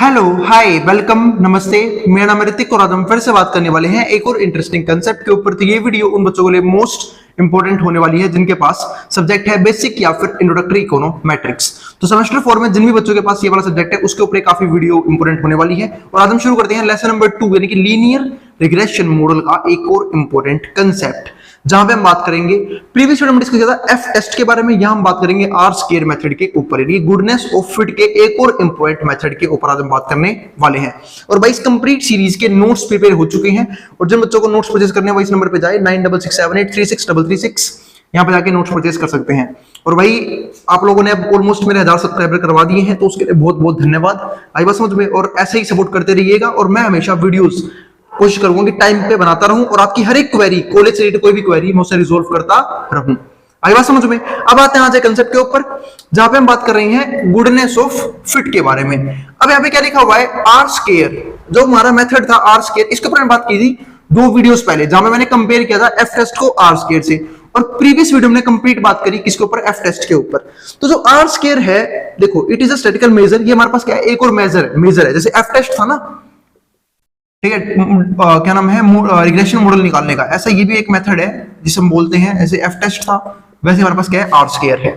Hello hi welcome नमस्ते। मेरा नाम है ऋतिक और आज हम फिर से बात करने वाले हैं एक और इंटरेस्टिंग कंसेप्ट के ऊपर। तो ये वीडियो उन बच्चों के लिए मोस्ट इंपॉर्टेंट होने वाली है जिनके पास सब्जेक्ट है बेसिक या फिर इंट्रोडक्टरी इकोनोमेट्रिक्स। तो सेमेस्टर 4 में जिन भी बच्चों के पास ये वाला सब्जेक्ट है उसके ऊपर काफी वीडियो इंपॉर्टेंट होने वाली है। और आज हम शुरू करते हैं लेसन नंबर 2 यानी कि लीनियर रिग्रेशन मॉडल का एक और इंपॉर्टेंट कंसेप्ट, जहां पे हम बात करेंगे प्रीवियस वीडियो में डिस्कस किया था एफ टेस्ट के बारे में। यहां हम बात करेंगे आर स्क्वायर मेथड के ऊपर, यानी गुडनेस ऑफ फिट के एक और इंपॉर्टेंट मेथड के ऊपर आज हम बात करने वाले हैं। और भाई इस कंप्लीट सीरीज के नोट्स प्रिपेयर हो चुके हैं और जिन बच्चों को नोट्स परचेज करने हैं वो इस नंबर पे जाए 9667836336 यहां पे जाके नोट्स परचेज कर सकते हैं। और भाई आप लोगों ने अब ऑलमोस्ट मेरे 1000 सब्सक्राइबर करवा दिए हैं, तो उसके लिए बहुत बहुत धन्यवाद। आई बात समझ में, और ऐसे ही सपोर्ट करते रहिएगा और मैं हमेशा वीडियोस कोशिश करूंगा कि टाइम पे बनाता रहूं और आपकी हर एक क्वेरी, कॉलेज से रिलेटेड कोई भी क्वेरी मैं उसे रिजॉल्व करता रहूं। आई बात समझ में। अब आते हैं आज एक कंसेप्ट के ऊपर जहां पे हम बात कर रहे हैं गुडनेस ऑफ फिट के बारे में। अब यहाँ पे क्या लिखा हुआ है, आर स्क्वायर, जो हमारा मेथड था आर स्क्वायर, इसके ऊपर बात की थी 2 वीडियोस पहले, जहां मैंने कंपेयर किया था एफ टेस्ट को आर स्क्वायर से, और प्रीवियस वीडियो में कंप्लीट बात करी किसके ऊपर, एफ टेस्ट के ऊपर। तो जो आर स्क्वायर है, देखो it is a statistical measure, ये हमारे पास क्या है, एक और मेजर है। जैसे एफ टेस्ट था ना, ठीक है, क्या नाम है, रिग्रेशन मॉडल निकालने का, ऐसा ये भी एक मेथड है जिसे हम बोलते हैं, ऐसे एफ टेस्ट था वैसे हमारे पास क्या है, आर स्क्वायर है।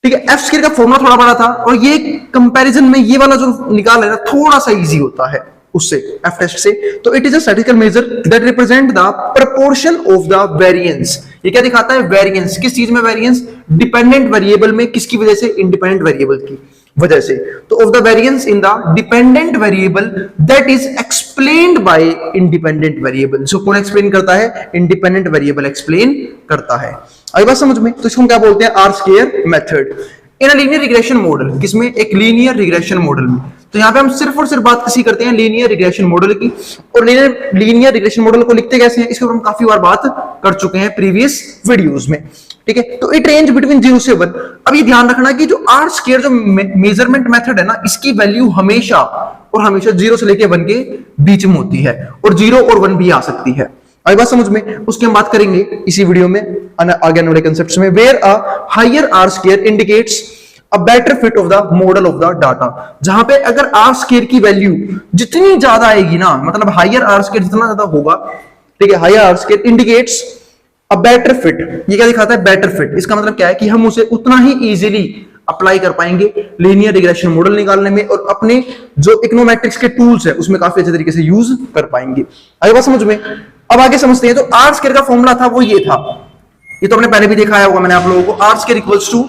ठीक है, एफ स्क्वायर का फॉर्मूला थोड़ा बड़ा था और ये कंपैरिजन में ये वाला जो निकाल है ना थोड़ा सा इजी होता है उससे, एफ टेस्ट से। तो it is a statistical measure that represent the proportion of the variance. ये क्या दिखाता है, वेरिएंस, किस चीज में वेरिएंस, डिपेंडेंट वेरिएबल में, किसकी वजह से, इंडिपेंडेंट वेरिएबल की वजह से। तो of the variance in the dependent variable that is explained by independent variable. जो कौन एक्सप्लेन करता है, इंडिपेंडेंट वेरिएबल एक्सप्लेन करता है। आई बात समझ में। तो इसको हम क्या बोलते हैं, R square method in a linear regression model. किसमें, एक लीनियर रिग्रेशन मॉडल में। तो यहाँ पे हम सिर्फ और सिर्फ बात किसी करते हैं लीनियर रिग्रेशन मॉडल की। और लीनियर रिग्रेशन मॉडल को लिखते कैसे हैं, इसके ऊपर हम काफी बार बात कर चुके हैं प्रीवियस वीडियोस में। ठीक है, तो इट रेंज बिटवीन 0 से 1। अब ये ध्यान रखना कि जो आर स्क्वायर जो मेजरमेंट मेथड है ना, इसकी वैल्यू हमेशा और हमेशा 0 से लेके 1 के बीच में होती है, और 0 और 1 भी आ सकती है। आई बात समझ में। उसकी हम बात करेंगे इसी वीडियो में आगे आने वाले कंसेप्ट्स में। Where a higher R square indicates a better fit of the model of the data. जहां पे अगर आर स्क्वायर की वैल्यू जितनी ज्यादा आएगी ना, मतलब हायर आर स्क्वायर जितना ज्यादा होगा, ठीक है, higher R square indicates a better fit. ये क्या दिखाता है, बेटर फिट। इसका मतलब क्या है कि हम उसे उतना ही इजीली अप्लाई कर पाएंगे लीनियर रिग्रेशन मॉडल निकालने में, और अपने जो इकोनोमेट्रिक्स के टूल्स है उसमें काफी अच्छे तरीके से यूज कर पाएंगे। आई बात समझ में। अब आगे समझते हैं। तो आर स्क्वायर का फॉर्मूला था वो ये था, ये तो हमने पहले भी देखा होगा मैंने आप लोगों को, R square equals to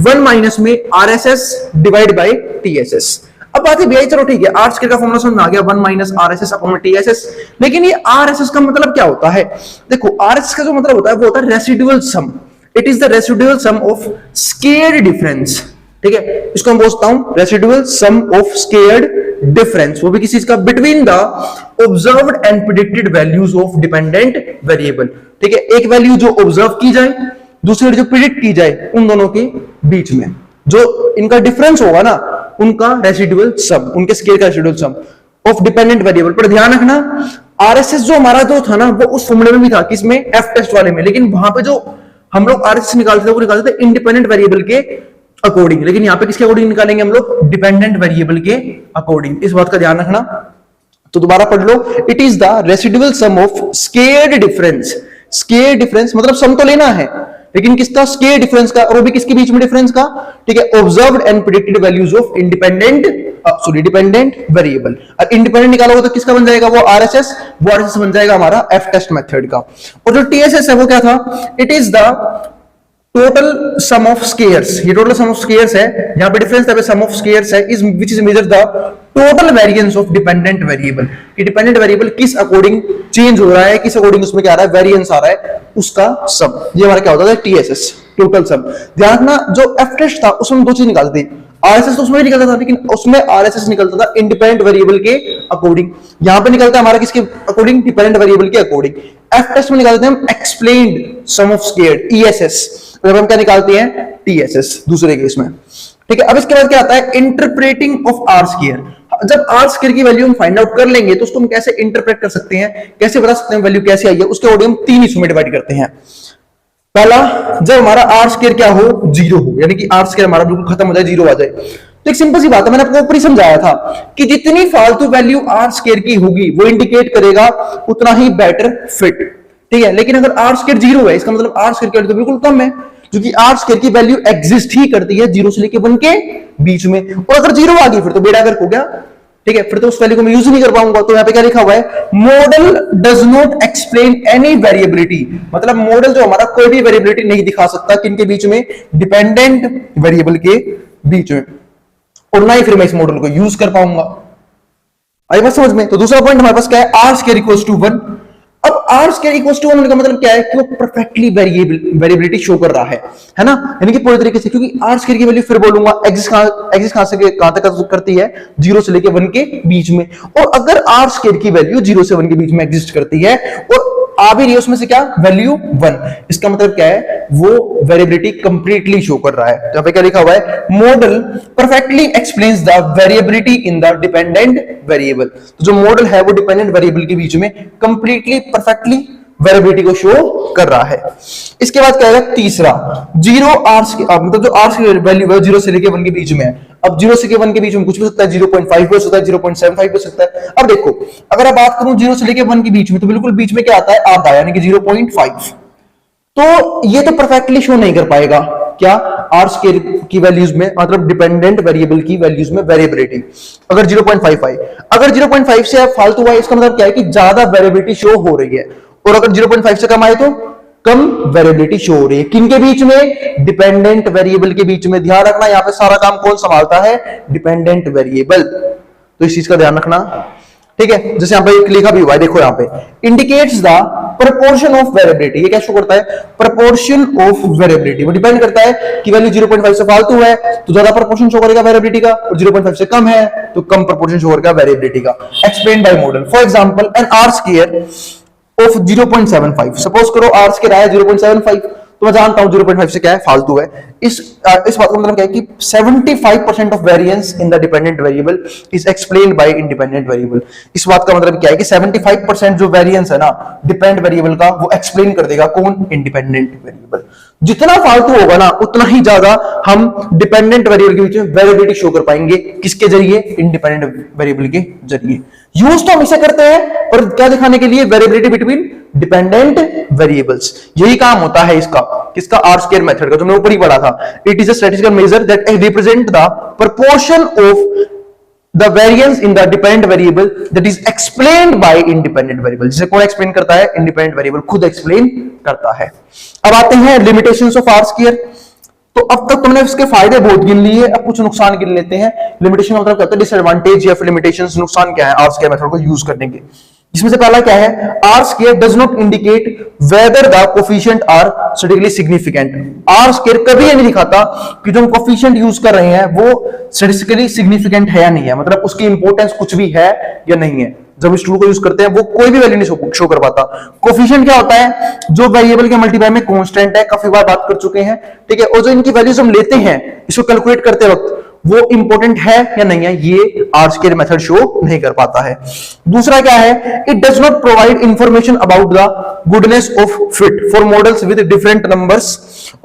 1 minus में आरएसएस डिवाइड बाय टीएसएस। अब बात है भैया, चलो ठीक है, आर स्क्वायर का फॉर्मूला समझ आ गया, 1 माइनस आरएसएस अपॉन टीएसएस। लेकिन ये आरएसएस का मतलब क्या होता है, देखो आरएसएस का जो मतलब होता है वो होता है residual sum. It is the residual sum of squared difference. ठीक है, इसको हम बोलता हूं residual sum of squared difference, वो भी किसी चीज का, between the observed and predicted values of dependent variable. ठीक है, एक वैल्यू जो ऑब्जर्व की जाए, दूसरी जो प्रेडिक्ट की जाए, उन दोनों के बीच में जो इनका डिफरेंस होगा ना, उनका रेसिडुअल सम, उनके स्केल का residual sum of dependent variable. पर ध्यान रखना, आरएसएस जो हमारा जो था ना वो उस फॉर्मूले में भी था, किसमें, एफ टेस्ट वाले में। लेकिन वहां पे जो हम लोग आरएसएस निकालते थे वो निकालते थे इंडिपेंडेंट वेरिएबल के अकॉर्डिंग, लेकिन यहाँ पे किसके अकॉर्डिंग निकालेंगे हम लोग, डिपेंडेंट वेरिएबल के अकॉर्डिंग। इस बात का ध्यान रखना। तो दोबारा पढ़ लो, it is the residual sum of squared difference. Square difference मतलब सम तो लेना है, लेकिन किसका, स्क्वेयर डिफरेंस का, और वो भी किसके बीच में डिफरेंस का, ठीक है, observed and predicted values of dependent variable. और इंडिपेंडेंट निकालोगे तो किसका बन जाएगा, वो आरएसएस, वो आरएसएस बन जाएगा हमारा एफ टेस्ट मेथड का। और जो टीएसएस है वो क्या था, it is the total sum of squares. ये टोटल सम ऑफ स्क्वेयर्स है, यहां पे डिफरेंस था, सम ऑफ स्क्वेयर्स है, is which is measure the total variance of dependent variable. कि डिपेंडेंट वेरिएबल किस अकॉर्डिंग चेंज हो रहा है, किस अकॉर्डिंग उसमें क्या आ रहा है, वेरिएंस आ रहा है, उसका सम। ये हमारा क्या होता है, टीएसएस, टोटल सम। ध्यान रखना, जो एफ टेस्ट था उसमें 2 चीज निकालते थे, आरएसएस तो उसमें भी निकलता था, लेकिन उसमें आरएसएस निकलता था इंडिपेंडेंट वेरिएबल के अकॉर्डिंग। यहां पे निकलता है हमारा किसके अकॉर्डिंग, डिपेंडेंट वेरिएबल के अकॉर्डिंग। एफ टेस्ट में निकालते हैं हम explained sum of squared, ESS. तो हम क्या निकालते हैं, टीएसएस दूसरे केस में। ठीक है, अब इसके बाद क्या आता है, इंटरप्रेटिंग ऑफ आर स्क्वायर। जब आर स्क्वायर की वैल्यू हम फाइंड आउट कर लेंगे तो उसको हम कैसे इंटरप्रेट कर सकते हैं, कैसे बता सकते हैं वैल्यू कैसे आई है, उसके अकॉर्डिंग हम 3 हिस्सों में डिवाइड करते हैं। पहला, जब हमारा आर स्क्वायर क्या हो, 0 हो, यानी कि आर स्क्वायर हमारा बिल्कुल खत्म हो जाए, 0 आ जाए, तो एक सिंपल सी बात है, मैंने आपको ऊपर ही समझाया था कि जितनी फालतू वैल्यू आर स्क्वायर की होगी वो इंडिकेट करेगा उतना ही बेटर फिट, ठीक है। लेकिन अगर आर स्क्वायर 0 है, इसका मतलब आर स्क्वायर की वैल्यू तो बिल्कुल कम है, क्योंकि आर स्क्वायर की वैल्यू एग्जिस्ट ही करती है 0 से लेके 1 के बीच में, और अगर 0 आ गई फिर तो बेड़ा गर्क हो गया, ठीक है, फिर तो उस वैल्यू को मैं यूज नहीं कर पाऊंगा। तो यहां पे क्या लिखा हुआ है, model does not explain any variability, मतलब मॉडल जो हमारा कोई भी वेरिएबिलिटी नहीं दिखा सकता किनके बीच में, डिपेंडेंट वेरिएबल के बीच में, और ना ही फिर मैं इस मॉडल को यूज कर पाऊंगा। आई बात समझ में? तो दूसरा पॉइंट हमारे पास क्या है, आर स्क्वायर इक्वल्स टू 1। अब आर स्क्वायर इक्वल्स टू 1 का मतलब क्या है कि वो परफेक्टली वेरिएबिलिटी शो कर रहा है ना, यानी कि पूरी तरीके से, क्योंकि आर स्क्वायर की वैल्यू फिर बोलूंगा एग्जिस्ट कहां से कहां तक करती है, 0 से लेके 1 के बीच में, और अगर आर स्क्वायर की वैल्यू 0 से 1 के बीच में एग्जिस्ट करती है और आ भी रही है उसमें से क्या, वैल्यू 1, इसका मतलब क्या है, वो वेरिएबिलिटी कंप्लीटली शो कर रहा है। तो यहां पे क्या लिखा हुआ है, model perfectly explains the variability in the dependent variable. तो जो मॉडल है वो डिपेंडेंट वेरिएबल के बीच में कंप्लीटली परफेक्टली वेरिएबिलिटी को शो कर रहा है। इसके बाद क्या है, तीसरा, 0 आर मतलब जो आर की वैल्यू है 0 से लेके 1 के बीच में है। अब 0 से 1 के बीच में कुछ भी सकता है, 0.5 भी हो सकता है, 0.75 भी हो सकता है। अब देखो, अगर आप बात करूं 0 से लेके 1 के बीच में, तो बिल्कुल बीच में क्या आता है, आधा, यानी कि 0.5। तो ये तो परफेक्टली शो नहीं कर पाएगा क्या, आर स्क्वायर की वैल्यूज में, मतलब डिपेंडेंट वेरिएबल की वैल्यूज में वेरिएबिलिटी, अगर 0.5 आए, अगर 0.5 से फालतू आए, इसका मतलब क्या है कि ज्यादा वेरिएबिलिटी शो हो रही है, और अगर 0.5 से कम आए तो कम वेरिएबिलिटी शो हो रही है। किनके बीच में, डिपेंडेंट वेरिएबल के बीच में। ध्यान रखना, यहां पे सारा काम कौन संभालता है, डिपेंडेंट वेरिएबल, तो इस चीज का ध्यान रखना, ठीक है। जैसे यहां पे लिखा भी हुआ है, देखो यहां पे, indicates the proportion of variability, ये क्या शो करता है, प्रोपोर्शन ऑफ वेरिएबिलिटी। वो डिपेंड करता है कि वैल्यू 0.5 से फालतू है तो ज्यादा प्रोपोर्शन शो करेगा वेरिएबिलिटी का, और 0.5 से कम है तो कम प्रोपोर्शन शो करेगा वेरिएबिलिटी का। Explain by model, for example an R square of 0.75, suppose करो आर स्क्वायर आया 0.75, तो मैं जानता हूं 0.5 से क्या है, फालतू है। इस बात का मतलब क्या है कि 75% of variance in the dependent variable is explained by independent variable. इस बात का मतलब क्या है कि 75% जो वेरिएंस है ना डिपेंडेंट वेरिएबल का, वो एक्सप्लेन कर देगा कौन, इंडिपेंडेंट वेरिएबल। जितना फालतू होगा ना उतना ही ज्यादा हम डिपेंडेंट वेरिएबल के बीच में वेरिएबिलिटी शो कर पाएंगे, किसके जरिए, इंडिपेंडेंट वेरिएबल के जरिए। यूज तो हम इसे करते हैं, पर क्या दिखाने के लिए, वेरिएबिलिटी बिटवीन डिपेंडेंट वेरिएबल्स। यही काम होता है इसका, किसका, आर स्क्वायर मेथड का, जो मैंने ऊपर ही पढ़ा था। It is a statistical measure that represent the proportion of the variance in the dependent variable that is explained by independent variable. जिसे कौन एक्सप्लेन करता है, इंडिपेंडेंट वेरिएबल खुद एक्सप्लेन करता है। अब आते हैं लिमिटेशंस ऑफ आर स्क्वायर। तो अब तक तुमने इसके फायदे बहुत गिन लिए, अब कुछ नुकसान गिन लेते हैं। लिमिटेशन मतलब क्या होता है, डिसएडवांटेज या फिर लिमिटेशंस, नुकसान क्या है आर स्क्वायर मेथड को यूज करने के। इसमें से पहला क्या है, R square does not indicate whether the coefficient are statistically significant. R square कभी ये नहीं दिखाता कि जो हम कोफिशिएंट यूज कर रहे हैं वो स्टैटिस्टिकली सिग्निफिकेंट है या नहीं है, मतलब उसकी इंपॉर्टेंस कुछ भी है या नहीं है। जब इस टूल को यूज करते हैं वो कोई भी वैल्यू नहीं शो कर पाता। कोफिशिएंट क्या होता है, जो वेरिएबल के मल्टीप्लाई में कांस्टेंट है, काफी बार बात कर चुके हैं, ठीक है। और जो इनकी वैल्यूज हम लेते हैं इसको कैलकुलेट करते वक्त वो इंपॉर्टेंट है या नहीं है, ये आर स्क्वायर मेथड शो नहीं कर पाता है। दूसरा क्या है, it does not provide information about the goodness of fit for models with different numbers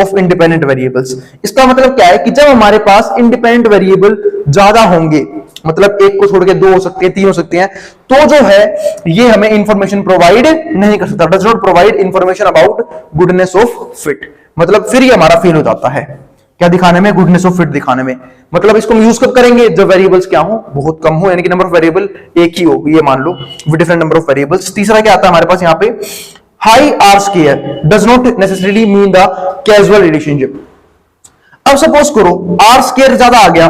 of independent variables. इसका मतलब क्या है कि जब हमारे पास इंडिपेंडेंट वेरिएबल ज्यादा होंगे, मतलब एक को छोड़ के 2 हो सकते हैं, 3 हो सकते हैं, तो जो है ये हमें इंफॉर्मेशन प्रोवाइड नहीं कर सकता। Does not provide information about goodness of fit, मतलब फिर ये हमारा फेल हो जाता है। क्या दिखाने में, गुडनेस ऑफ फिट दिखाने में। मतलब इसको हम यूज कब करेंगे, जब वेरिएबल्स क्या हो, बहुत कम हो, यानी कि नंबर ऑफ वेरिएबल एक ही हो, ये मान लो, with different number of variables. तीसरा क्या आता है हमारे पास यहाँ पे, high R square does not necessarily mean the causal relationship. अब सपोज करो आर स्क्वायर ज्यादा आ गया,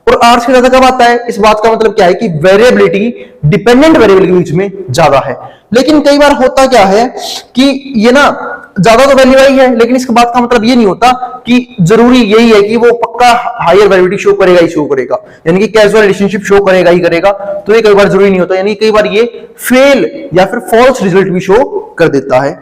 और आर स्क्वायर ज्यादा कब आता है, इस बात का मतलब क्या है कि वेरिएबिलिटी डिपेंडेंट वेरिएबल के बीच में ज्यादा है। लेकिन कई बार होता क्या है कि ये ना ज्यादा तो वैल्यू आई है, लेकिन इसके बाद का मतलब ये नहीं होता कि जरूरी यही है कि वो पक्का हायर वैल्यूटी शो करेगा ही शो करेगा, यानी कि कैजुअल रिलेशनशिप शो करेगा ही करेगा। तो ये कई बार जरूरी नहीं होता, यानी कई बार ये फेल या फिर फॉल्स रिजल्ट भी शो कर देता है,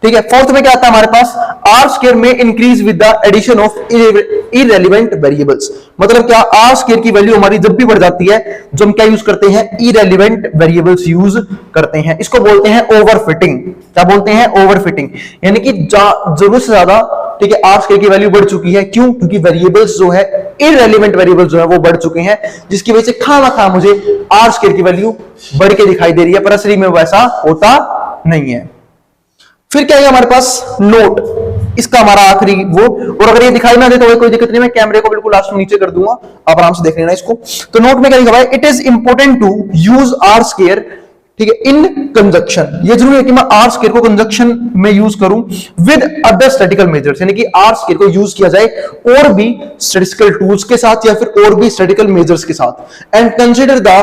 ठीक है। फोर्थ में क्या आता है हमारे पास, R square may increase with the addition of irrelevant variables. मतलब क्या, आर स्क्वायर की वैल्यू हमारी जब भी बढ़ जाती है, जो हम क्या यूज करते हैं, इररेलेवेंट वेरिएबल्स यूज करते हैं। इसको बोलते हैं ओवरफिटिंग। क्या बोलते हैं, ओवरफिटिंग, यानी कि जरूरत से ज्यादा, ठीक है, आर स्क्वायर की वैल्यू बढ़ चुकी है। क्यों, क्योंकि वेरिएबल्स जो जो है इररेलेवेंट वेरिएबल जो है वो बढ़ चुके हैं, जिसकी वजह से खामा मुझे आर स्क्वायर की वैल्यू बढ़ के दिखाई दे रही है, पर असली में वैसा होता नहीं है। फिर क्या है हमारे पास नोट, इसका हमारा आखिरी वो, और अगर ये दिखाई ना दे तो कोई दिक्कत नहीं, मैं कैमरे को बिल्कुल लास्ट में नीचे कर दूंगा, आप आराम से देख लेना इसको। तो नोट में क्या लिखा हुआ है, it is important to use R square, ठीक है, इन कंजक्शन, ये जरूरी है कि मैं आर स्क्वायर को कंजक्शन में यूज करूं विद अदर स्टैटिकल मेजर्स, यानी कि आर स्क्वायर को यूज किया जाए और भी स्टैटिस्टिकल टूल्स के साथ या फिर और भी स्टैटिकल मेजर्स के साथ, and consider the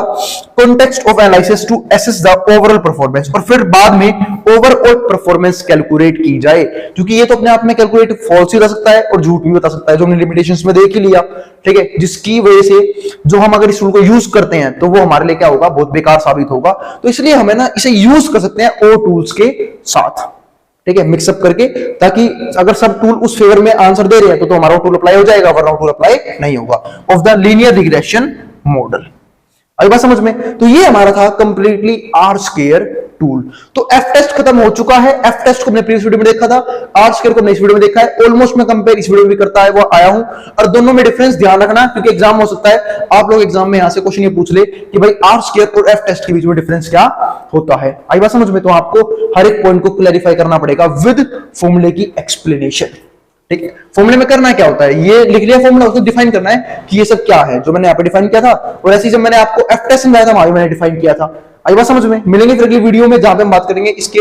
context of analysis to assess the overall performance, और फिर बाद में ओवरऑल परफॉर्मेंस कैलकुलेट की जाए, क्योंकि ये तो अपने आप में कैलकुलेट फॉल्स ही हो सकता है और झूठ भी बता सकता है, जो हमने लिमिटेशंस में देख ही लिया, ठीक है, जिसकी वजह से जो हम अगर इस टूल को यूज करते हैं तो वो हमारे लिए क्या होगा, बहुत बेकार साबित होगा। तो इसलिए हमें ना इसे यूज कर सकते हैं और टूल्स के साथ, ठीक है, मिक्सअप करके, ताकि अगर सब टूल उस फेवर में आंसर दे रहे हैं तो हमारा टूल अप्लाई हो जाएगा, वरना टूल अप्लाई नहीं होगा, of the linear regression model. आई बात समझ में? तो ये हमारा था कंप्लीटली आर स्क्वायर टूल। तो एफ टेस्ट खत्म हो चुका है, एफ टेस्ट को हमने प्रीवियस वीडियो में देखा था, आर स्क्वायर को हमने इस वीडियो में देखा है, ऑलमोस्ट मैं कंपेयर इस वीडियो में भी करता है वो आया हूं, और दोनों में डिफरेंस ध्यान रखना, क्योंकि एग्जाम हो सकता है आप लोग एग्जाम में यहां से क्वेश्चन ये पूछ ले कि भाई आर स्क्वायर और एफ टेस्ट के बीच में डिफरेंस क्या होता है। आई बात समझ में? तो आपको हर एक पॉइंट को क्लैरिफाई करना पड़ेगा विद फॉर्मूले की एक्सप्लेनेशन, ठीक है। फॉर्मूले में करना क्या होता है, ये लिख लिया फॉर्मूला, उसको डिफाइन करना है कि ये सब क्या है, जो मैंने यहाँ पे डिफाइन किया था, और ऐसे जब मैंने आपको एफ टेस्ट में आया था वहां भी मैंने डिफाइन किया था। आई बात समझ में? मिलेंगे फिर अगली वीडियो में जहां पे हम बात करेंगे इसके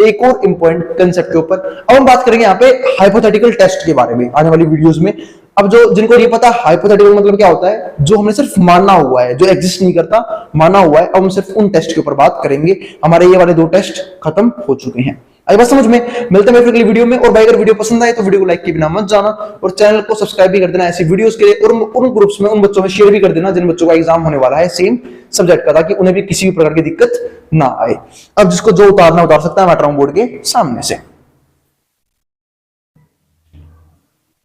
एक और इंपॉर्टेंट कंसेप्ट के ऊपर। अब हम बात करेंगे यहाँ पे हाइपोथेटिकल टेस्ट के बारे में आने वाली वीडियोस में। अब जो जिनको नहीं पता हाइपोथेटिकल मतलब क्या होता है, जो हमने सिर्फ माना हुआ है, जो एग्जिस्ट नहीं करता, माना हुआ है। अब हम सिर्फ उन टेस्ट के ऊपर बात करेंगे, हमारे ये वाले 2 टेस्ट खत्म हो चुके हैं। आई बात समझ में? मिलते हैं फिर अगली वीडियो में। और भाई अगर वीडियो पसंद आए तो वीडियो को लाइक किए बिना मत जाना, और चैनल को सब्सक्राइब भी कर देना ऐसी वीडियोस के लिए, और उन ग्रुप्स में उन बच्चों में शेयर भी कर देना जिन बच्चों का एग्जाम होने वाला है सेम सब्जेक्ट का, ताकि उन्हें भी किसी भी प्रकार की दिक्कत ना आए। अब जिसको जो उतारना उतार सकता है, मैं बोर्ड के सामने से।